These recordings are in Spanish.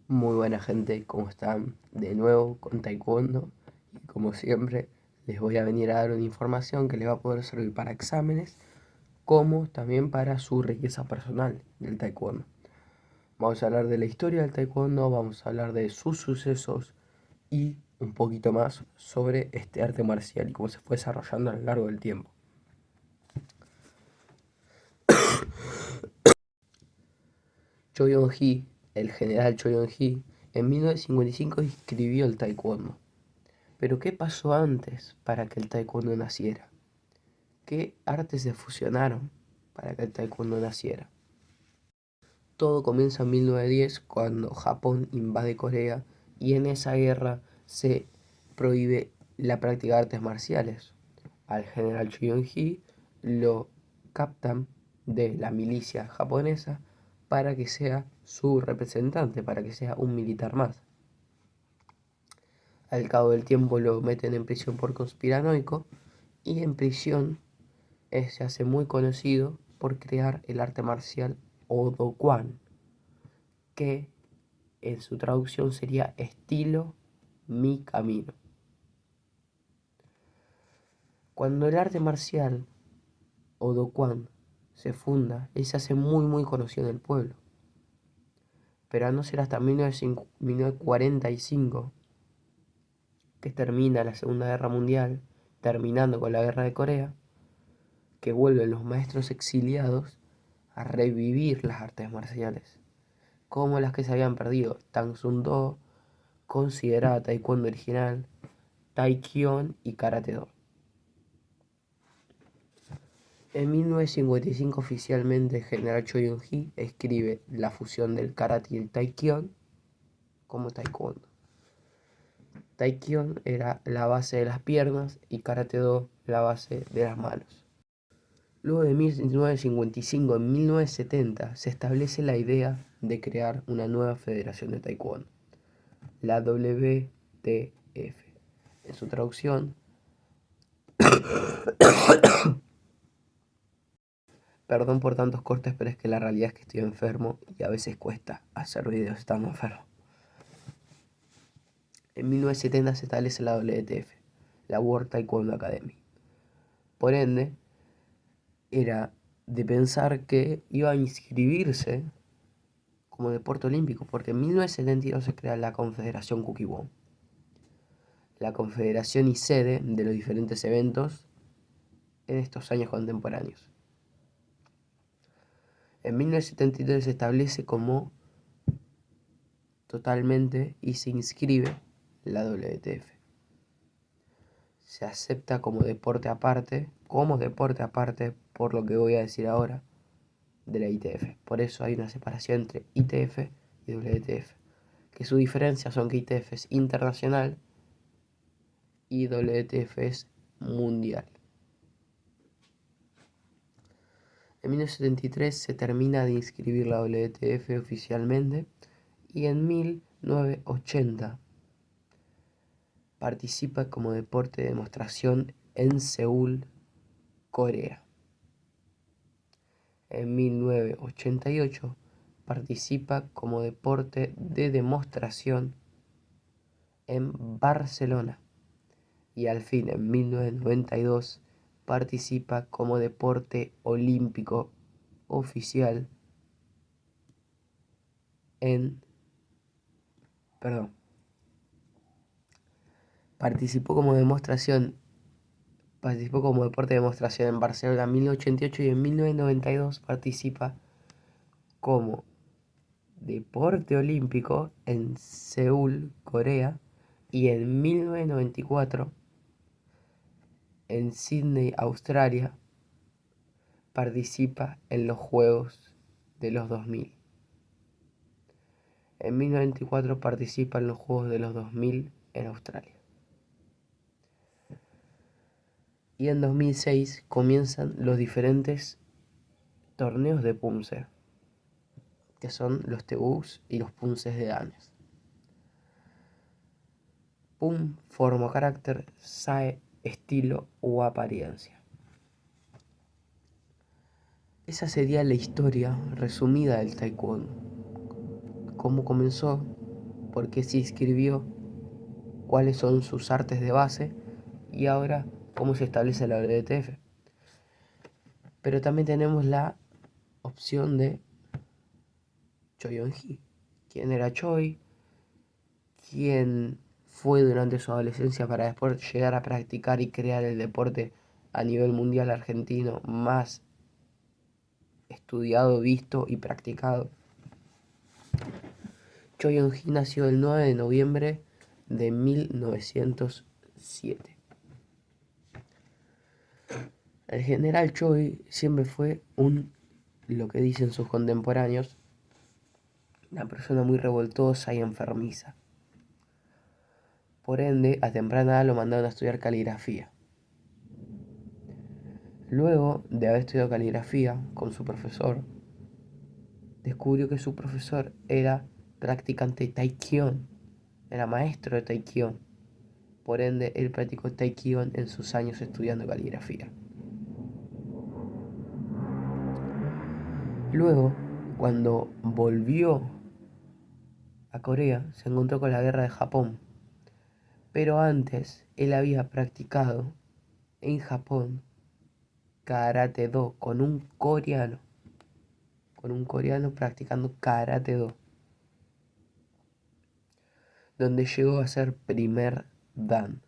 Muy buena gente, ¿cómo están? De nuevo con Taekwondo y como siempre les voy a venir a dar una información que les va a poder servir para exámenes como también para su riqueza personal del Taekwondo. Vamos a hablar de la historia del Taekwondo, vamos a hablar de sus sucesos y un poquito más sobre este arte marcial y cómo se fue desarrollando a lo largo del tiempo. Choi Yong-hee, el general Choi Yong-hee, en 1955 inscribió el Taekwondo. Pero ¿qué pasó antes para que el taekwondo naciera? ¿Qué artes se fusionaron para que el taekwondo naciera? Todo comienza en 1910 cuando Japón invade Corea y en esa guerra se prohíbe la práctica de artes marciales. Al general Choi Yong-hee lo captan de la milicia japonesa para que sea su representante, para que sea un militar más. Al cabo del tiempo lo meten en prisión por conspiranoico y en prisión se hace muy conocido por crear el arte marcial Odo Kwan, que en su traducción sería estilo mi camino. Cuando el arte marcial Odo Kwan se funda, él se hace muy conocido en el pueblo. Pero a no ser hasta 1945 que termina la Segunda Guerra Mundial, terminando con la Guerra de Corea, que vuelven los maestros exiliados a revivir las artes marciales, como las que se habían perdido: Tang Soo Do, considerada Taekwondo original, Taekyon y Karate Do. En 1955 oficialmente el general Choi Yong-hee escribe la fusión del Karate y el Taekyon como Taekwondo. Taekyon era la base de las piernas y Karate Do la base de las manos. Luego de 1955, en 1970, se establece la idea de crear una nueva federación de Taekwondo, la WTF. En su traducción, perdón por tantos cortes, pero es que la realidad es que estoy enfermo y a veces cuesta hacer videos estando enfermo. En 1970 se establece la WTF, la World Taekwondo Academy. Por ende, era de pensar que iba a inscribirse como deporte olímpico, porque en 1972 se crea la Confederación Kukkiwon, la confederación y sede de los diferentes eventos en estos años contemporáneos. En 1973 se establece como totalmente y se inscribe la WTF. Se acepta como deporte aparte por lo que voy a decir ahora, de la ITF. Por eso hay una separación entre ITF y WTF, que su diferencia son que ITF es internacional y WTF es mundial. En 1973 se termina de inscribir la WTF oficialmente y en 1980 participa como deporte de demostración en Seúl, Corea. En 1988 participa como deporte de demostración en Barcelona y al fin en 1992 participa como deporte olímpico oficial en... Perdón. Participó como deporte de demostración en Barcelona en 1988 y en 1992 participa como deporte olímpico en Seúl, Corea, y en 1994 en Sydney, Australia, participa en los Juegos de los 2000. En 1994 participa en los Juegos de los 2000 en Australia. Y en 2006 comienzan los diferentes torneos de Pumse, que son los TUs y los Punses de Danes. Pum, forma, carácter, Sae, estilo o apariencia. Esa sería la historia resumida del Taekwondo. Cómo comenzó, por qué se inscribió, cuáles son sus artes de base y ahora cómo se establece la WTF. Pero también tenemos la opción de Choi Yong-hee. ¿Quién era Choi? ¿Quién fue durante su adolescencia para después llegar a practicar y crear el deporte a nivel mundial argentino más estudiado, visto y practicado? Choi Yong-hee nació el 9 de noviembre de 1907. El general Choi siempre fue lo que dicen sus contemporáneos, una persona muy revoltosa y enfermiza. Por ende, a temprana edad lo mandaron a estudiar caligrafía. Luego de haber estudiado caligrafía con su profesor, descubrió que su profesor era practicante de Taekwondo, era maestro de Taekwondo. Por ende, él practicó Taekwondo en sus años estudiando caligrafía. Luego, cuando volvió a Corea, se encontró con la guerra de Japón. Pero antes, él había practicado en Japón Karate Do con un coreano practicando Karate Do, donde llegó a ser primer dan.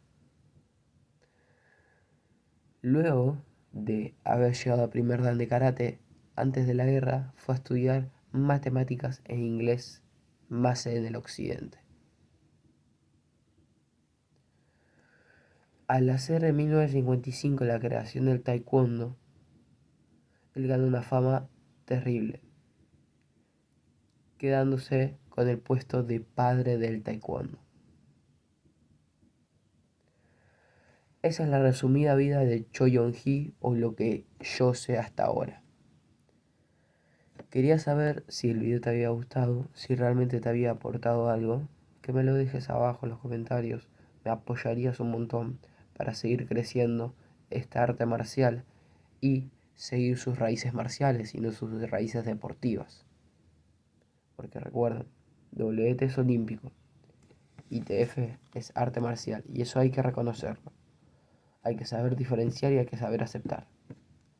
Luego de haber llegado a primer dan de karate, antes de la guerra fue a estudiar matemáticas e inglés más en el occidente. Al hacer en 1955 la creación del taekwondo, él ganó una fama terrible, quedándose con el puesto de padre del taekwondo. Esa es la resumida vida de Choi Yong-hee, o lo que yo sé hasta ahora. Quería saber si el video te había gustado, si realmente te había aportado algo, que me lo dejes abajo en los comentarios, me apoyarías un montón para seguir creciendo esta arte marcial y seguir sus raíces marciales y no sus raíces deportivas. Porque recuerden, WT es olímpico, ITF es arte marcial y eso hay que reconocerlo. Hay que saber diferenciar y hay que saber aceptar.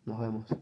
Nos vemos.